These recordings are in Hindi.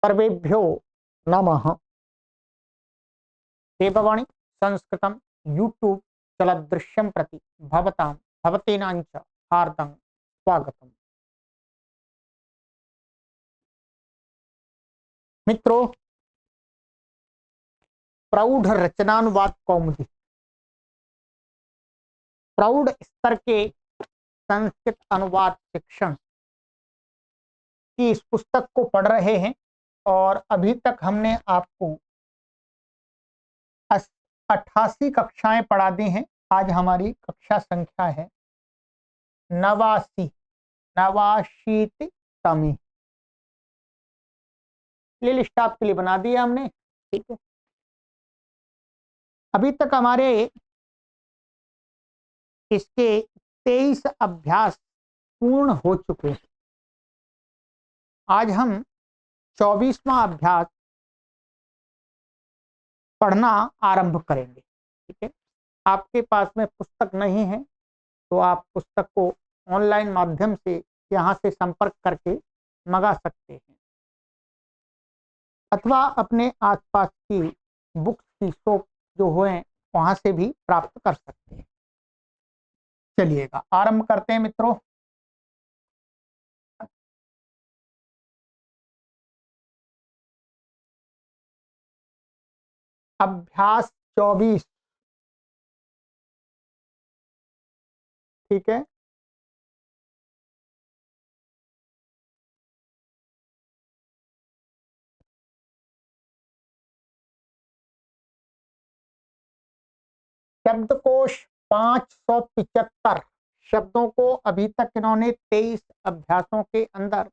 सर्वेभ्यो नमः। देववाणी संस्कृतं यूट्यूब चलदृश्यं प्रति भवतां भवतीनां च हार्दं स्वागतम्। मित्रों, प्रौढ़ रचनानुवाद कौमुदी प्रौढ़ स्तर के संस्कृत अनुवाद शिक्षण की इस पुस्तक को पढ़ रहे हैं और अभी तक हमने आपको 88 कक्षाएं पढ़ा दी हैं। आज हमारी कक्षा संख्या है 89वीं। प्ले लिस्ट आपके लिए बना दी है हमने, ठीक है। अभी तक हमारे इसके 23 अभ्यास पूर्ण हो चुके हैं। आज हम 24वां अभ्यास पढ़ना आरंभ करेंगे, ठीक है। आपके पास में पुस्तक नहीं है तो आप पुस्तक को ऑनलाइन माध्यम से यहाँ से संपर्क करके मंगा सकते हैं अथवा अपने आसपास की बुक्स की शॉप जो हुए वहां से भी प्राप्त कर सकते हैं। चलिएगा आरंभ करते हैं मित्रों। अभ्यास 24, ठीक है। शब्दकोश 575 शब्दों को अभी तक इन्होंने 23 अभ्यासों के अंदर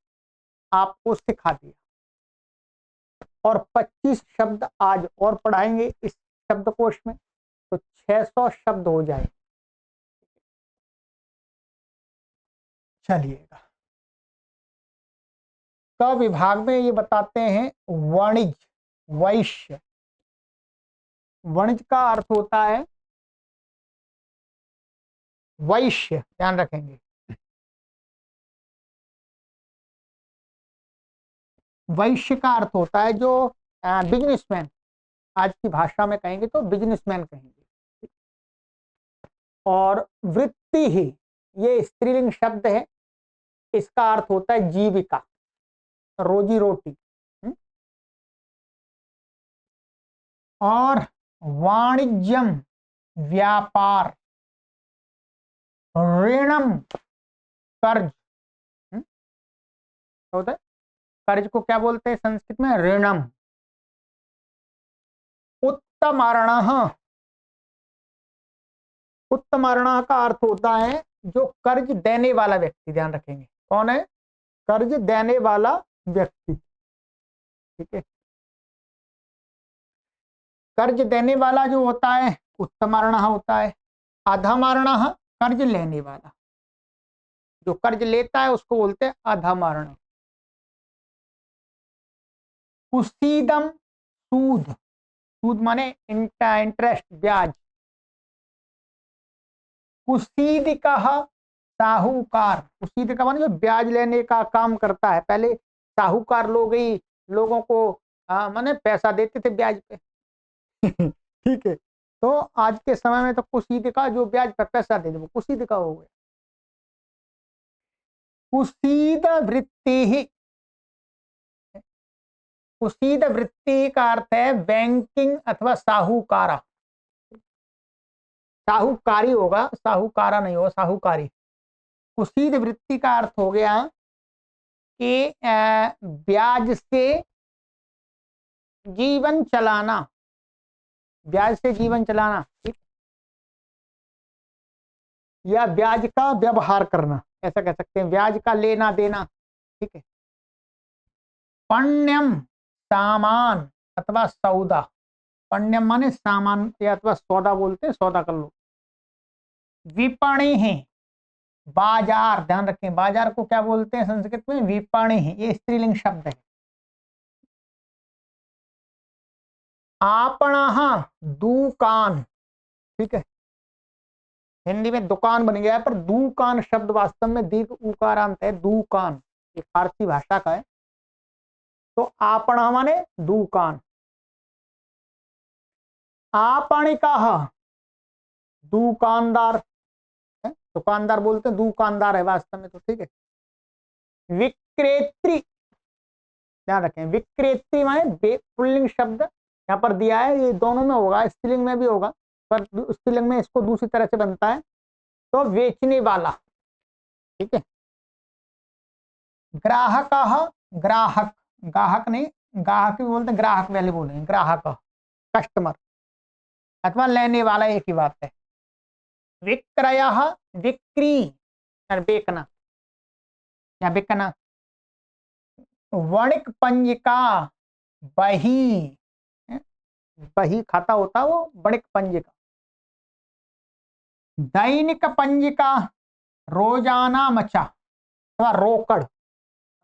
आपको सिखा दिया और 25 शब्द आज और पढ़ाएंगे इस शब्दकोश में, तो 600 शब्द हो जाए। चलिएगा, क विभाग में ये बताते हैं वाणिज्य, वैश्य। वाणिज्य का अर्थ होता है वैश्य, ध्यान रखेंगे। वैश्य का अर्थ होता है जो बिजनेसमैन, आज की भाषा में कहेंगे तो बिजनेसमैन कहेंगे। और वृत्ति ही, ये स्त्रीलिंग शब्द है, इसका अर्थ होता है जीविका, रोजी रोटी। और वाणिज्यम, व्यापार। ऋणम, कर्ज होता है। कर्ज को क्या बोलते हैं संस्कृत में? ऋणम। उत्तमार्णः, उत्तमार्णः का अर्थ होता है जो कर्ज देने वाला व्यक्ति। ध्यान रखेंगे, कौन है? कर्ज देने वाला व्यक्ति, ठीक है। कर्ज देने वाला जो होता है उत्तमार्णः होता है। अधमार्णः, कर्ज लेने वाला, जो कर्ज लेता है उसको बोलते हैं अधमार्ण। कुसीदम, सूद। सूद माने इंटरेस्ट, ब्याज। कुसीदिकः, साहूकार। कुसीदिका माने जो ब्याज लेने का काम करता है। पहले साहूकार लोग ही लोगों को माने पैसा देते थे ब्याज पे ठीक है। तो आज के समय में तो कुसीदिका जो ब्याज पर पैसा दे दे वो कुसीदिका हो गया। कुसीद वृत्ति, कुसीद वृत्ति का अर्थ है बैंकिंग अथवा साहूकारा। साहूकारी होगा, साहूकारा नहीं होगा, साहूकारी। कुसीद वृत्ति का अर्थ हो गया कि ब्याज से जीवन चलाना, ब्याज से जीवन चलाना, ठीक, या ब्याज का व्यवहार करना, ऐसा कह सकते हैं, ब्याज का लेना देना, ठीक है। पण्यम, सामान अथवा सौदा। पण्यम माने सामान या अथवा सौदा बोलते हैं, सौदा कर लो। विपणि है, बाजार। ध्यान रखें, बाजार को क्या बोलते हैं संस्कृत में? विपणि है, ये स्त्रीलिंग शब्द है। आपणः, दुकान, ठीक है। हिंदी में दुकान बन गया है पर दुकान शब्द वास्तव में दीर्घ उकारांत है, दुकान। ये फारसी भाषा का है। तो आपणा माने दुकान, आपणिकः दुकानदार है? दुकानदार बोलते हैं, दुकानदार है वास्तव में तो, ठीक है। विक्रेत्री, ध्यान रखें, विक्रेत्री माने पुल्लिंग शब्द यहाँ पर दिया है, ये दोनों में होगा, स्त्रीलिंग में भी होगा, पर स्त्रीलिंग में इसको दूसरी तरह से बनता है, तो बेचने वाला, ठीक है। ग्राहक, ग्राहक, ग्राहक नहीं, ग्राहक भी बोलते हैं, ग्राहक वाले बोलेंगे, ग्राहक कस्टमर अथवा लेने वाला, एक ही बात है। विक्रय, बिक्री बेचना या बिकना। वणिक पंजिका, बही, बही खाता होता वो वणिक पंजिका। दैनिक पंजिका, रोजाना मचा अथवा रोकड़,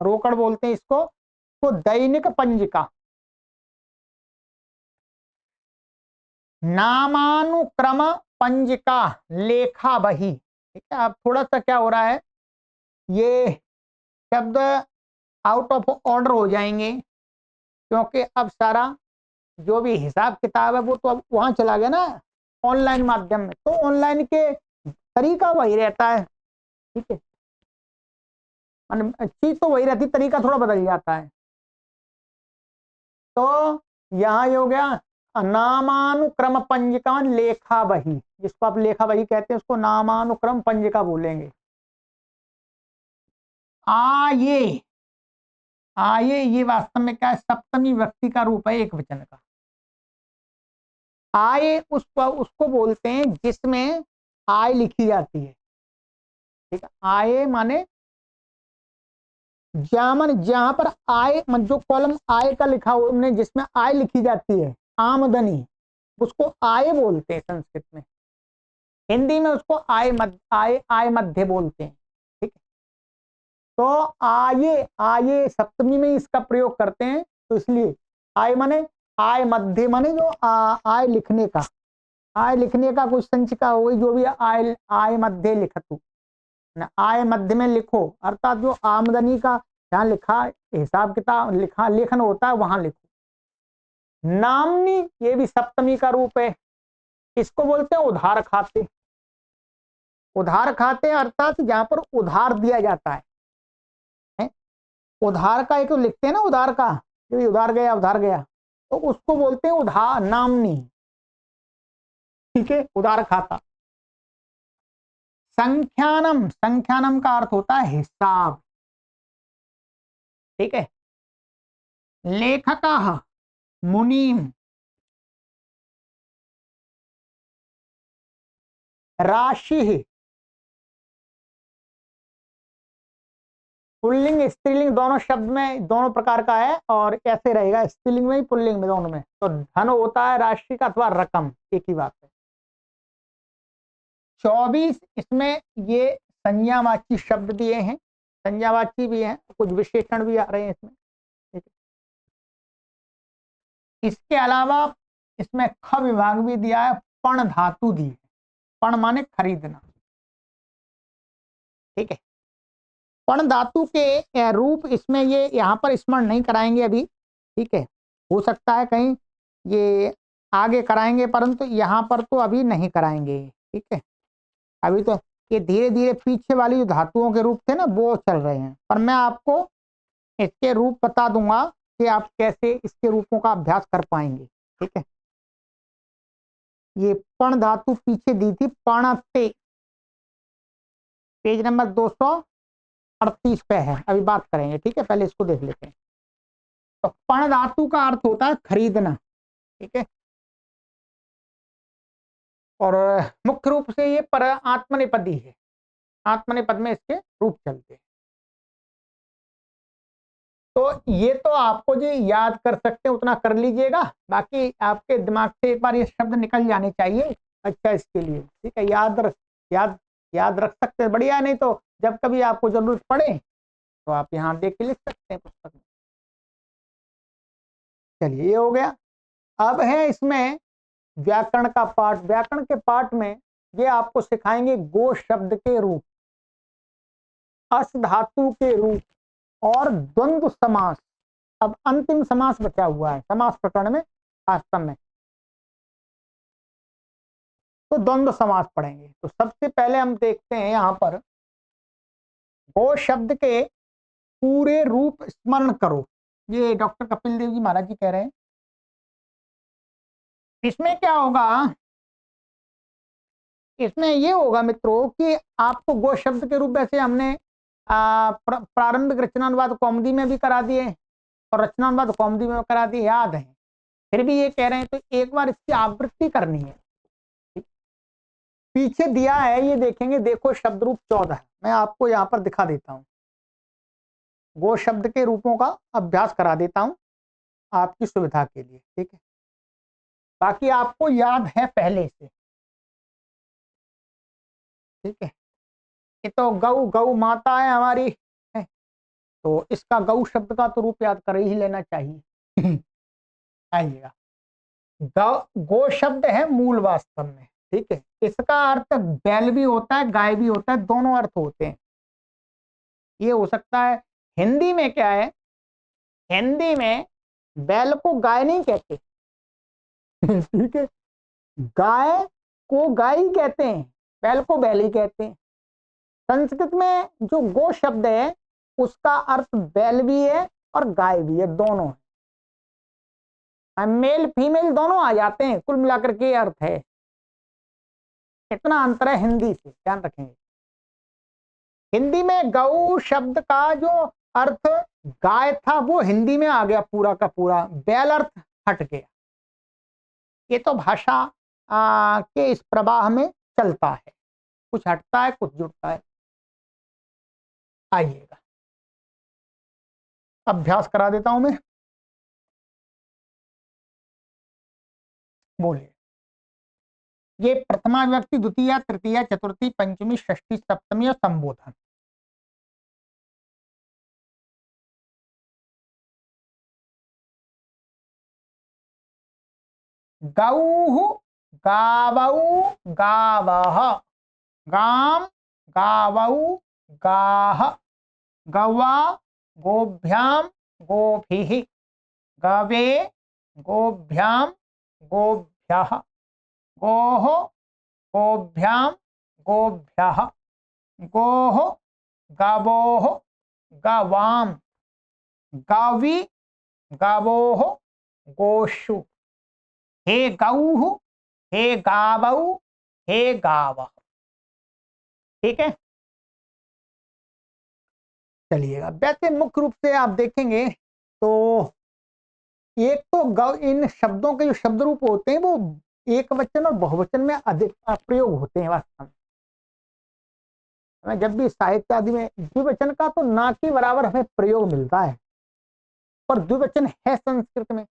रोकड़ बोलते हैं इसको, तो दैनिक पंजिका। नामानुक्रम पंजिका, लेखा बही, ठीक है। अब थोड़ा सा क्या हो रहा है, ये शब्द आउट ऑफ ऑर्डर हो जाएंगे, क्योंकि अब सारा जो भी हिसाब किताब है वो तो अब वहां चला गया ना ऑनलाइन माध्यम में, तो ऑनलाइन के तरीका वही रहता है, ठीक है। चीज तो वही रहती, तरीका थोड़ा बदल जाता है। तो यहाँ ये हो गया नामानुक्रम पंजिका, लेखा बही, जिसको आप लेखा बही कहते हैं उसको नामानुक्रम पंजिका बोलेंगे। आये, आये ये वास्तव में क्या है, सप्तमी व्यक्ति का रूप है एक वचन का। आय उसको बोलते हैं जिसमें आय लिखी जाती है, ठीक है। आय माने जहां पर आय, जो कॉलम आय का लिखा हो हमने, जिसमें आय लिखी जाती है, आमदनी, उसको आय बोलते हैं संस्कृत में। हिंदी में उसको आय मध्य बोलते हैं, ठीक है। तो आय सप्तमी में इसका प्रयोग करते हैं, तो इसलिए आय माने आय मध्य माने जो आय लिखने का, आय लिखने का कुछ संचिका हो गई, जो भी आय मध्य लिखतु, आय मध्य में लिखो, अर्थात जो आमदनी का जहाँ लिखा हिसाब किताब लिखा लेखन होता है वहां लिखो। नामनी ये भी सप्तमी का रूप है, इसको बोलते हैं उधार खाते। उधार खाते अर्थात जहां पर उधार दिया जाता है? उधार का एक तो लिखते हैं ना, उधार का, जो उधार गया, तो उसको बोलते हैं उधार नामनी, ठीक है, उधार खाता। संख्यानम, संख्यानम का अर्थ होता है हिसाब, ठीक है। लेखकः मुनीम, राशि, पुल्लिंग स्त्रीलिंग दोनों शब्द में दोनों प्रकार का है, और ऐसे रहेगा स्त्रीलिंग में ही पुल्लिंग में दोनों में। तो धन होता है राशि का अथवा रकम, एक ही बात है। 24 इसमें ये संज्ञावाची शब्द दिए हैं, संज्ञावाची भी हैं, कुछ विशेषण भी आ रहे हैं इसमें, ठीक है। इसके अलावा इसमें ख विभाग भी दिया है, पण धातु दी है, पण माने खरीदना, ठीक है। पण धातु के रूप इसमें ये यहाँ पर स्मरण नहीं कराएंगे अभी, ठीक है। हो सकता है कहीं ये आगे कराएंगे, परंतु यहाँ पर तो अभी नहीं कराएंगे, ठीक है। अभी तो ये धीरे धीरे पीछे वाली जो धातुओं के रूप थे ना वो चल रहे हैं, पर मैं आपको इसके रूप बता दूंगा कि आप कैसे इसके रूपों का अभ्यास कर पाएंगे, ठीक है। ये पण धातु पीछे दी थी, पणते, पेज नंबर 238 पे है, अभी बात करेंगे, ठीक है। पहले इसको देख लेते हैं। तो पण धातु का अर्थ होता है खरीदना, ठीक है। और मुख्य रूप से ये पर आत्मनेपदी है, आत्मनेपद में इसके रूप चलते हैं। तो ये तो आपको जो याद कर सकते हैं उतना कर लीजिएगा, बाकी आपके दिमाग से एक बार ये शब्द निकल जाने चाहिए, अच्छा इसके लिए, ठीक है। याद रख सकते हैं, बढ़िया। नहीं तो जब कभी आपको जरूरत पड़े तो आप यहाँ देख के लिख सकते हैं पुस्तक में। चलिए ये हो गया। अब है इसमें व्याकरण का पाठ। व्याकरण के पाठ में ये आपको सिखाएंगे गो शब्द के रूप, अस धातु के रूप और द्वंद्व समास। अब अंतिम समास बचा हुआ है समास प्रकरण में वास्तव में, तो द्वंद्व समास पढ़ेंगे। तो सबसे पहले हम देखते हैं यहाँ पर गो शब्द के पूरे रूप स्मरण करो, ये डॉक्टर कपिल देव जी महाराज जी कह रहे हैं। इसमें क्या होगा, इसमें ये होगा मित्रों कि आपको गो शब्द के रूप वैसे हमने प्रारंभिक रचनानुवाद कौमुदी में भी करा दिए और रचनानुवाद कौमुदी में करा दिए, याद है। फिर भी ये कह रहे हैं तो एक बार इसकी आवृत्ति करनी है। पीछे दिया है ये देखेंगे, देखो शब्द रूप 14 मैं आपको यहाँ पर दिखा देता हूँ। गो शब्द के रूपों का अभ्यास करा देता हूँ आपकी सुविधा के लिए, ठीक है, बाकी आपको याद है पहले से, ठीक है। ये तो गौ गौ माता है हमारी है, तो इसका गौ शब्द का तो रूप याद कर ही लेना चाहिए। आइएगा, गो शब्द है मूल वास्तव में, ठीक है। इसका अर्थ बैल भी होता है गाय भी होता है, दोनों अर्थ होते हैं। ये हो सकता है हिंदी में क्या है, हिंदी में बैल को गाय नहीं कहते, ठीक है, गाय को गाय ही कहते हैं, बैल को बैल ही कहते हैं। संस्कृत में जो गो शब्द है उसका अर्थ बैल भी है और गाय भी है, दोनों है, मेल फीमेल दोनों आ जाते हैं, कुल मिलाकर के अर्थ है। इतना अंतर है हिंदी से, ध्यान रखेंगे। हिंदी में गौ शब्द का जो अर्थ गाय था वो हिंदी में आ गया पूरा का पूरा, बैल अर्थ हट गया। ये तो भाषा के इस प्रवाह में चलता है, कुछ हटता है कुछ जुड़ता है। आइएगा, अभ्यास करा देता हूं मैं, बोलिए। ये प्रथमा विभक्ति द्वितीय तृतीय चतुर्थी पंचमी षष्ठी सप्तमी और संबोधन। गौः गावौ गावः, गाम गावौ गाः, गवा गोभ्यां गोभिः, गवे गोभ्यां गोभ्यः, गोः गोभ्यां गोभ्यः, गोः गावोः गवां, गावी गावोः गोषु, हे गौः हे गावौ हे गावः, ठीक है। चलिएगा, वैसे मुख्य रूप से आप देखेंगे तो एक तो इन शब्दों के जो शब्द रूप होते हैं वो एक वचन और बहुवचन में अधिक प्रयोग होते हैं। वास्तव में जब भी साहित्य आदि में द्विवचन का तो ना के बराबर हमें प्रयोग मिलता है, पर द्विवचन है संस्कृत में,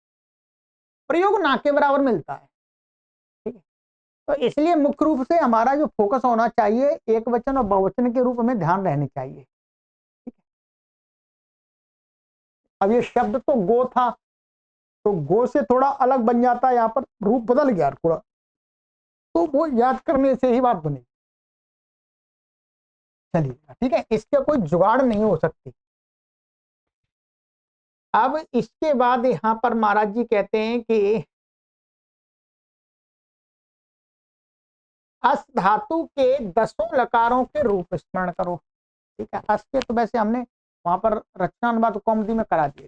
प्रयोग ना के बराबर मिलता है, ठीक है। तो इसलिए मुख्य रूप से हमारा जो फोकस होना चाहिए एक वचन और बहुवचन के रूप में ध्यान रहनी चाहिए, ठीक है। अब ये शब्द तो गो था, तो गो से थोड़ा अलग बन जाता है, यहाँ पर रूप बदल गया थोड़ा, तो वो याद करने से ही बात बनेगी। चलिए ठीक है, इसका कोई जुगाड़ नहीं हो सकती। अब इसके बाद यहां पर महाराज जी कहते हैं कि अस धातु के 10 लकारों के रूप स्मरण करो, ठीक है। अस के तो वैसे हमने वहां पर रचनानुवाद कौमुदी में करा दिए।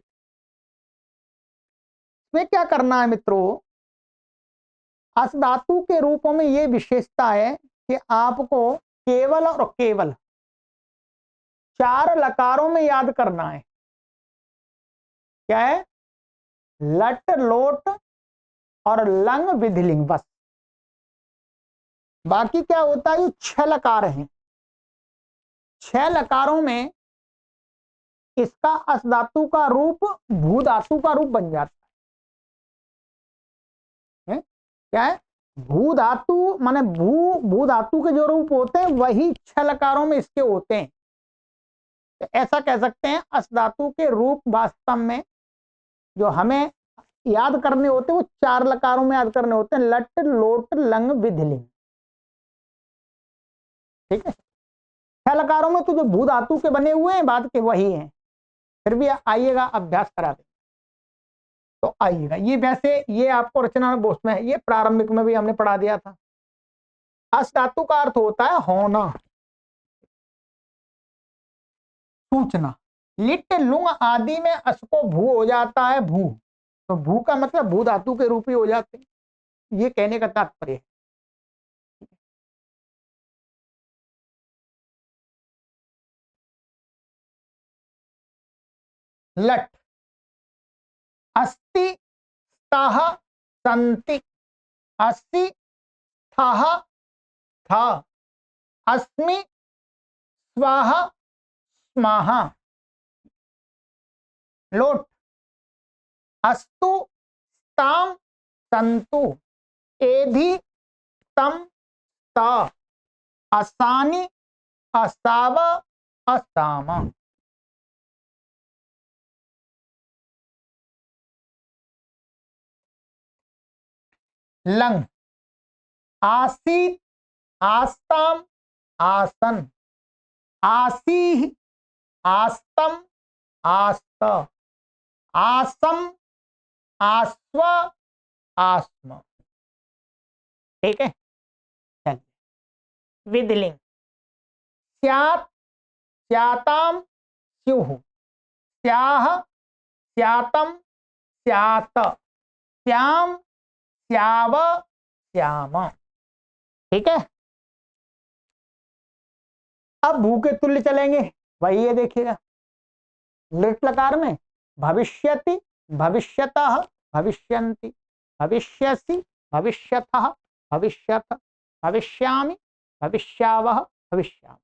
इसमें क्या करना है मित्रों, अस धातु के रूपों में यह विशेषता है कि आपको केवल और केवल 4 लकारों में याद करना है। क्या है? लट लोट और लंग विधिलिंग, बस। बाकी क्या होता है, 6 लकार हैं, 6 लकारों में इसका अस धातु का रूप भू धातु का रूप बन जाता है। क्या है? भू धातु माने भू धातु के जो रूप होते हैं वही 6 लकारों में इसके होते हैं। तो ऐसा कह सकते हैं अस धातु के रूप वास्तव में जो हमें याद करने होते हैं वो 4 लकारों में याद करने होते हैं, लट लोट लंग विधिलिंग, ठीक है। 6 लकारों में तो जो भू धातु के बने हुए हैं बाद के वही हैं। फिर भी आइएगा अभ्यास करा दें। तो आइएगा। ये वैसे ये आपको रचना बोस में है, ये प्रारंभिक में भी हमने पढ़ा दिया था। अस धातु का अर्थ होता है होना, सूचना। लिट लुंग आदि में अस को भू हो जाता है भू, तो भू का मतलब भू धातु के रूप ही हो जाते हैं, ये कहने का तात्पर्य है। लट अस्ति ताह संति, अस्ति थाह था, अस्मि स्वाहा स्माहा। लोट अस्तु ताम संतु, एधि तम ता, असानी असाव असामा। लंग आसीत आस्ताम आसन, आसी आस्तम आस्त, आसम आस्व आस्म। ठीक है, चलिए। विधलिंग स्यात स्याताम स्युः, स्याह स्यातम स्यात, श्याम श्याव श्याम। ठीक है, अब भू के तुल्य चलेंगे। वही ये देखिएगा, लिट लकार में भविष्यति भविष्यतः भविष्यन्ति, भविष्यसि भविष्यतः भविष्यत, भविष्यामि भविष्यावः भविष्यामि।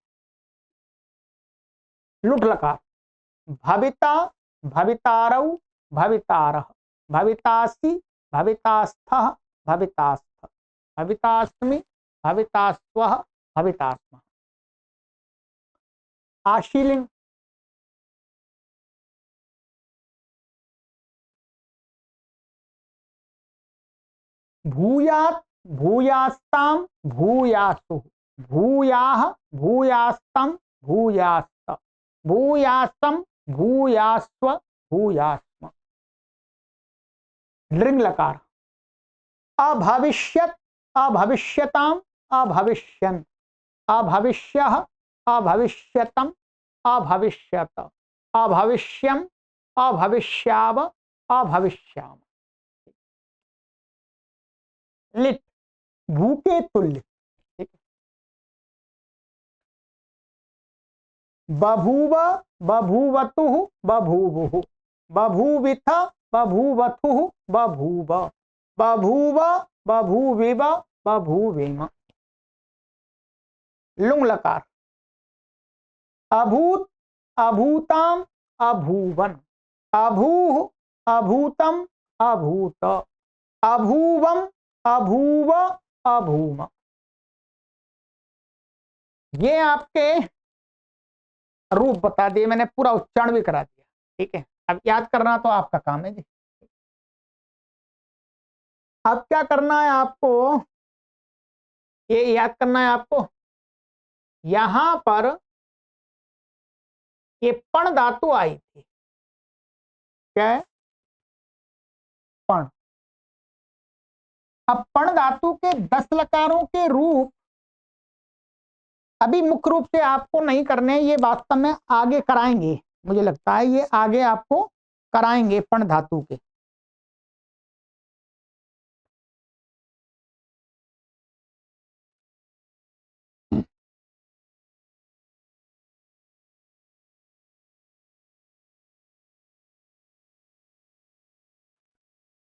लुट लकार भविता भवितारौ भवितारः, भवितासि भवितास्थः भवितास्थ, भवितास्मि भवितास्वः भवितास्मः। आशीलिंग भूयात् भूयास्ताम भूयासु, भूयाः भूयास्तम भूयास्त, भूयासम भूयास्व भूयास्म। लृंग लकार अभविष्यत अभविष्यताम अभविष्यन्, अभविष्यः अभविष्यतम अभविष्यत, अभविष्यम अभविष्याव अभविष्याम। लिट भू के तुल्य। ठीक है, बभूव बभूवतुः बभूवुः, बभूविथ बभूवथुः बभूव, बभूव बभूविव बभूवेम। लुंग लकार अभूत अभूताम अभूवन, अभूः अभूतम अभूत, अभूवम अभूव अभूम। ये आपके रूप बता दिए मैंने, पूरा उच्चारण भी करा दिया। ठीक है, अब याद करना तो आपका काम है जी। अब क्या करना है आपको, ये याद करना है आपको, यहां पर ये पण धातु आई थी। क्या है? पण। अब पण धातु के 10 लकारों के रूप अभी मुख्य रूप से आपको नहीं करने, ये वास्तव में आगे कराएंगे, मुझे लगता है ये आगे आपको कराएंगे पण धातु के।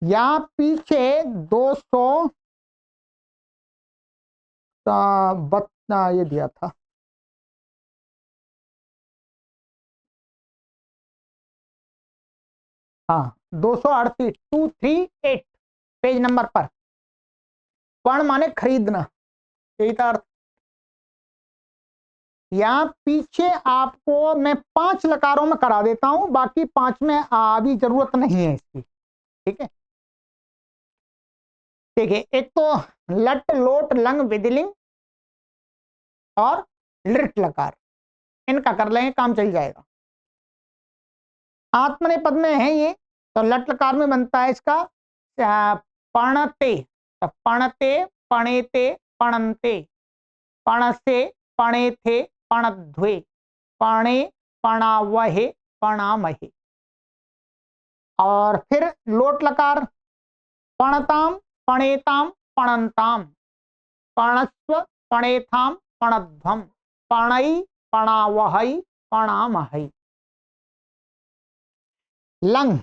यहाँ पीछे 200 ये दिया था, हाँ 238 238 पेज नंबर पर। पण माने खरीदना, यही था अर्थ। यहाँ पीछे आपको मैं 5 लकारों में करा देता हूं, बाकी 5 में अभी जरूरत नहीं है इसकी। ठीक है, देखिए एक तो लट लोट लंग विधिलिंग और लिट लकार, इनका कर लेंगे, काम चल जाएगा। आत्मनेपद में है ये तो लट लकार में बनता है इसका पणते, तो पणते, पणेते, पणन्ते, पणसे, पणेथे, पणध्वे, पणे, पणावहे, पणामहे। और फिर लोट लकार पणताम, पणेताम, पणन्ताम, पणस्व, पणेथाम, पणध्वम, पणई, पणावहै, पणामहै। लंग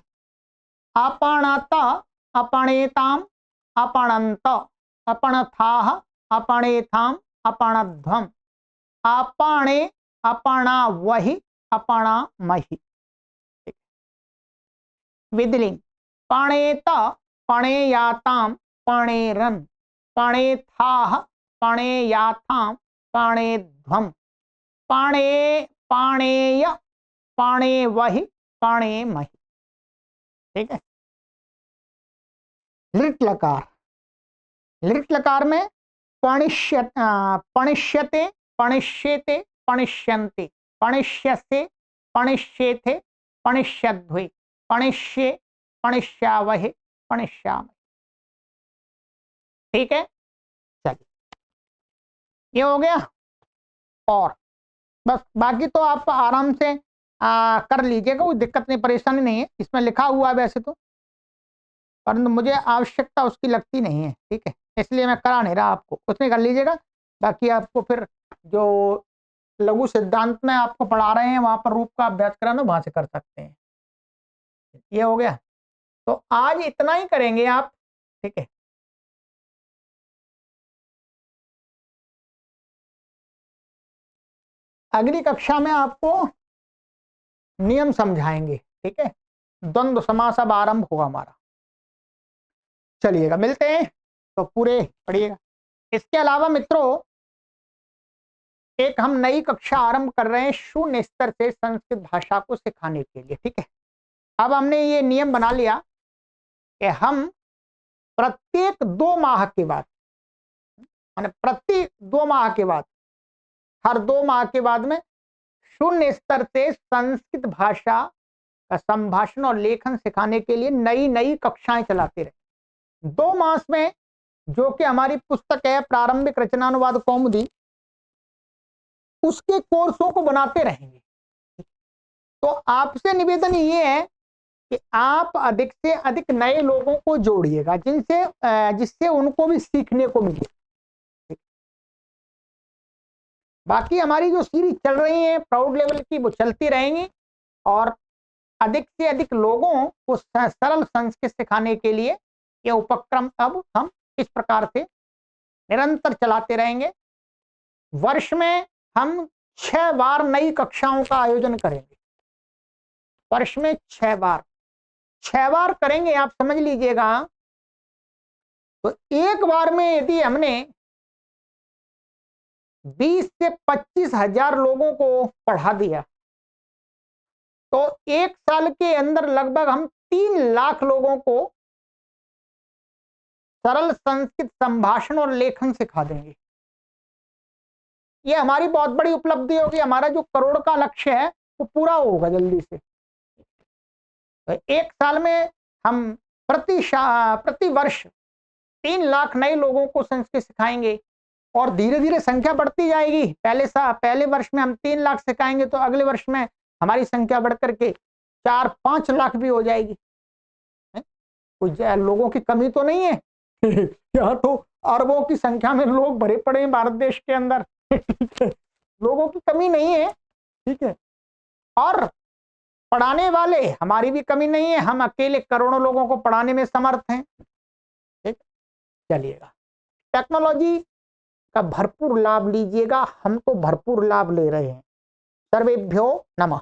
अपणत, अपणेताम, अपणन्त, अपणथाः, अपणेथाम, अपणध्वम, अपणे, अपणावहि, अपणामहि। विधिलिंग पणेत, पणेयाताम, पणेरन, पणेथाः, पणेयाथाम, पणेध्वम, पणे, पाणेय, पाणेवहि, पाणेमहि। ठीक है। लिट लकार, लिट लकार में पणिष्यते, पणिष्येते, पणिष्यन्ते, पणिष्यसे, पणिष्येथे, पणिष्यध्वे, पणिष्ये, पणिष्यावहे, पणिष्यामहे। ठीक है, चलिए ये हो गया। और बस बाकी तो आप आराम से कर लीजिएगा, कोई दिक्कत नहीं, परेशानी नहीं है। इसमें लिखा हुआ है वैसे तो, परंतु मुझे आवश्यकता उसकी लगती नहीं है। ठीक है, इसलिए मैं करा नहीं रहा आपको, उसमें कर लीजिएगा। बाकी आपको फिर जो लघु सिद्धांत में आपको पढ़ा रहे हैं वहां पर रूप का अभ्यास कराना, वहां से कर सकते हैं। ये हो गया, तो आज इतना ही करेंगे आप। ठीक है, अगली कक्षा में आपको नियम समझाएंगे। ठीक है, द्वंद्व समास अब आरंभ होगा हमारा। चलिएगा, मिलते हैं, तो पूरे पढ़िएगा। इसके अलावा मित्रों, एक हम नई कक्षा आरंभ कर रहे हैं शून्य स्तर से संस्कृत भाषा को सिखाने के लिए। ठीक है, अब हमने ये नियम बना लिया कि हम प्रत्येक 2 माह के बाद, माने प्रति 2 माह के बाद, हर 2 माह के बाद में शून्य स्तर से संस्कृत भाषा का संभाषण और लेखन सिखाने के लिए नई नई कक्षाएं चलाते रहे। 2 मास में, जो कि हमारी पुस्तक है प्रारंभिक रचनानुवाद कौमुदी, उसके कोर्सों को बनाते रहेंगे। तो आपसे निवेदन ये है कि आप अधिक से अधिक नए लोगों को जोड़िएगा, जिससे उनको भी सीखने को मिले। बाकी हमारी जो सीरीज चल रही है प्राउड लेवल की, वो चलती रहेंगी, और अधिक से अधिक लोगों को सरल संस्कृत सिखाने के लिए ये उपक्रम अब हम इस प्रकार से निरंतर चलाते रहेंगे। वर्ष में हम 6 बार नई कक्षाओं का आयोजन करेंगे। वर्ष में 6 बार, 6 बार करेंगे, आप समझ लीजिएगा। तो एक बार में यदि हमने 20 से 25 हजार लोगों को पढ़ा दिया, तो 1 साल के अंदर लगभग हम 3 लाख लोगों को सरल संस्कृत संभाषण और लेखन सिखा देंगे। ये हमारी बहुत बड़ी उपलब्धि होगी। हमारा जो करोड़ का लक्ष्य है वो पूरा होगा जल्दी से। तो 1 साल में हम प्रति वर्ष 3 लाख नए लोगों को संस्कृत सिखाएंगे, और धीरे धीरे संख्या बढ़ती जाएगी। पहले वर्ष में हम 3 लाख सिखाएंगे, तो अगले वर्ष में हमारी संख्या बढ़कर के 4-5 लाख भी हो जाएगी। कुछ लोगों की कमी तो नहीं है। यहाँ तो अरबों की संख्या में लोग भरे पड़े हैं भारत देश के अंदर। लोगों की कमी नहीं है। ठीक है, और पढ़ाने वाले हमारी भी कमी नहीं है, हम अकेले करोड़ों लोगों को पढ़ाने में समर्थ हैं। ठीक, चलिएगा, टेक्नोलॉजी का भरपूर लाभ लीजिएगा, हम तो भरपूर लाभ ले रहे हैं। सर्वेभ्यो नमः।